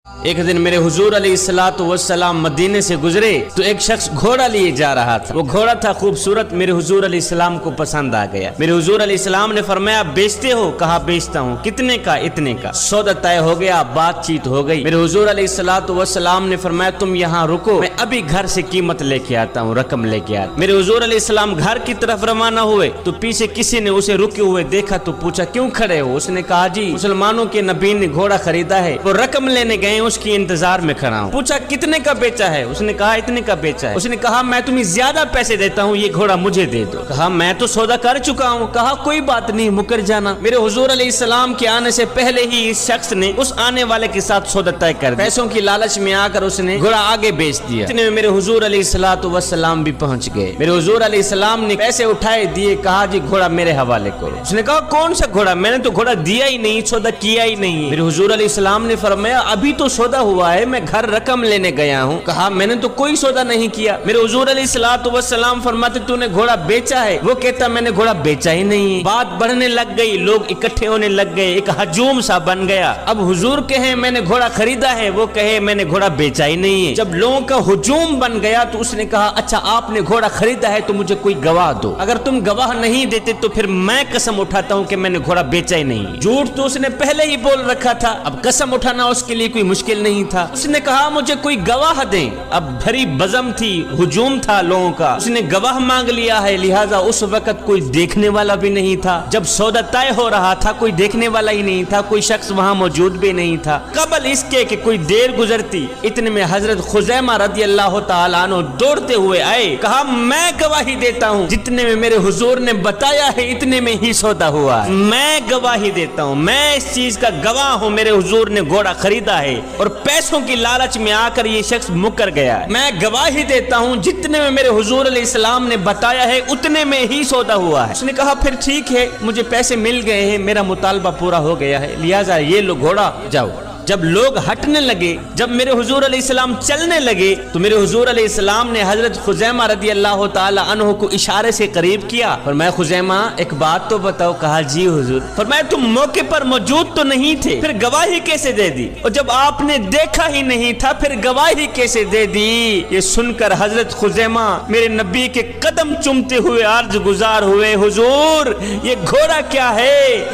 ایک دن میرے حضور علیہ الصلوۃ والسلام مدینے سے گزرے تو ایک شخص گھوڑا لیے جا رہا تھا۔ وہ گھوڑا تھا خوبصورت، میرے حضور علیہ السلام کو پسند آ گیا۔ میرے حضور علیہ السلام نے فرمایا بیچتے ہو؟ کہا بیچتا ہوں۔ کتنے کا؟ اتنے کا۔ سودا طے ہو گیا، بات چیت ہو گئی۔ میرے حضور علیہ الصلوۃ والسلام نے فرمایا تم یہاں رکو، میں ابھی گھر سے قیمت لے کے آتا ہوں، رقم لے کے آتا ہوں۔ میرے حضور علیہ السلام گھر کی طرف روانہ ہوئے تو پیچھے کسی نے اسے رکے ہوئے دیکھا تو پوچھا کیوں کھڑے ہو؟ اس نے کہا جی مسلمانوں کے نبی نے گھوڑا خریدا ہے، وہ رقم لینے گئے، اس کی انتظار میں کھڑا ہوں۔ پوچھا کتنے کا بیچا ہے؟ اس نے کہا اتنے کا بیچا ہے۔ اس نے کہا میں تمہیں زیادہ پیسے دیتا ہوں، یہ گھوڑا مجھے دے دو۔ کہا میں تو سودا کر چکا ہوں۔ کہا کوئی بات نہیں، مکر جانا۔ میرے حضور علیہ السلام کے آنے سے پہلے ہی اس شخص نے اس آنے والے کے ساتھ سودا طے کر دیا۔ پیسوں کی لالچ میں آ کر اس نے گھوڑا آگے بیچ دیا۔ اتنے میں میرے حضور علیہ الصلوۃ والسلام بھی پہنچ گئے۔ میرے حضور علیہ السلام نے پیسے اٹھائے دیے، کہا جی گھوڑا میرے حوالے کرو۔ اس نے کہا کون سا گھوڑا؟ میں نے تو گھوڑا دیا ہی نہیں، سودا کیا ہی نہیں۔ میرے حضور علیہ السلام نے فرمایا ابھی تو سودا ہوا ہے، میں گھر رقم لینے گیا ہوں۔ کہا میں نے تو کوئی سودا نہیں کیا۔ میرے حضور علیہ الصلوۃ والسلام فرماتے تو نے گھوڑا بیچا ہے؟ وہ کہتا میں نے گھوڑا بیچا ہی نہیں۔ بات بڑھنے لگ گئی، لوگ اکٹھے ہونے لگ گئے، ایک ہجوم سا بن گیا۔ اب حضور کہے میں نے گھوڑا خریدا ہے، وہ کہے میں نے گھوڑا بیچا ہی نہیں ہے۔ جب لوگوں کا ہجوم بن گیا تو اس نے کہا اچھا آپ نے گھوڑا خریدا ہے تو مجھے کوئی گواہ دو، اگر تم گواہ نہیں دیتے تو پھر میں قسم اٹھاتا ہوں کہ میں نے گھوڑا بیچا ہی نہیں۔ جھوٹ تو اس نے پہلے ہی بول رکھا تھا، اب قسم اٹھانا اس کے لیے کوئی مشکل نہیں تھا۔ اس نے کہا مجھے کوئی گواہ دیں۔ اب بھری بزم تھی، ہجوم تھا لوگوں کا، اس نے گواہ مانگ لیا ہے، لہذا اس وقت کوئی دیکھنے والا بھی نہیں تھا۔ جب سودا طے ہو رہا تھا کوئی دیکھنے والا ہی نہیں تھا، کوئی شخص وہاں موجود بھی نہیں تھا۔ قبل اس کے کہ کوئی دیر گزرتی، اتنے میں حضرت خزیمہ رضی اللہ تعالیٰ عنہ دوڑتے ہوئے آئے، کہا میں گواہی دیتا ہوں، جتنے میں میرے حضور نے بتایا ہے اتنے میں ہی سودا ہوا ہے، میں گواہی دیتا ہوں، میں اس چیز کا گواہ ہوں، میرے حضور نے گھوڑا خریدا ہے اور پیسوں کی لالچ میں آ کر یہ شخص مکر گیا ہے۔ میں گواہی دیتا ہوں جتنے میں میرے حضور علیہ السلام نے بتایا ہے اتنے میں ہی سودا ہوا ہے۔ اس نے کہا پھر ٹھیک ہے، مجھے پیسے مل گئے ہیں، میرا مطالبہ پورا ہو گیا ہے، لہذا یہ لو گھوڑا جاؤ۔ جب لوگ ہٹنے لگے، جب میرے حضور علیہ السلام چلنے لگے تو میرے حضور علیہ السلام نے حضرت خزیمہ رضی اللہ تعالی عنہ کو اشارے سے قریب کیا، فرمایا خزیمہ ایک بات تو بتاؤ۔ کہا جی حضور۔ فرمایا تم موقع پر موجود تو نہیں تھے، پھر گواہی کیسے دے دی؟ اور جب آپ نے دیکھا ہی نہیں تھا پھر گواہی کیسے دے دی؟ یہ سن کر حضرت خزیمہ میرے نبی کے قدم چومتے ہوئے عرض گزار ہوئے حضور یہ گھوڑا کیا ہے؟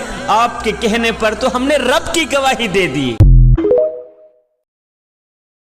آپ کے کہنے پر تو ہم نے رب کی گواہی دے دی۔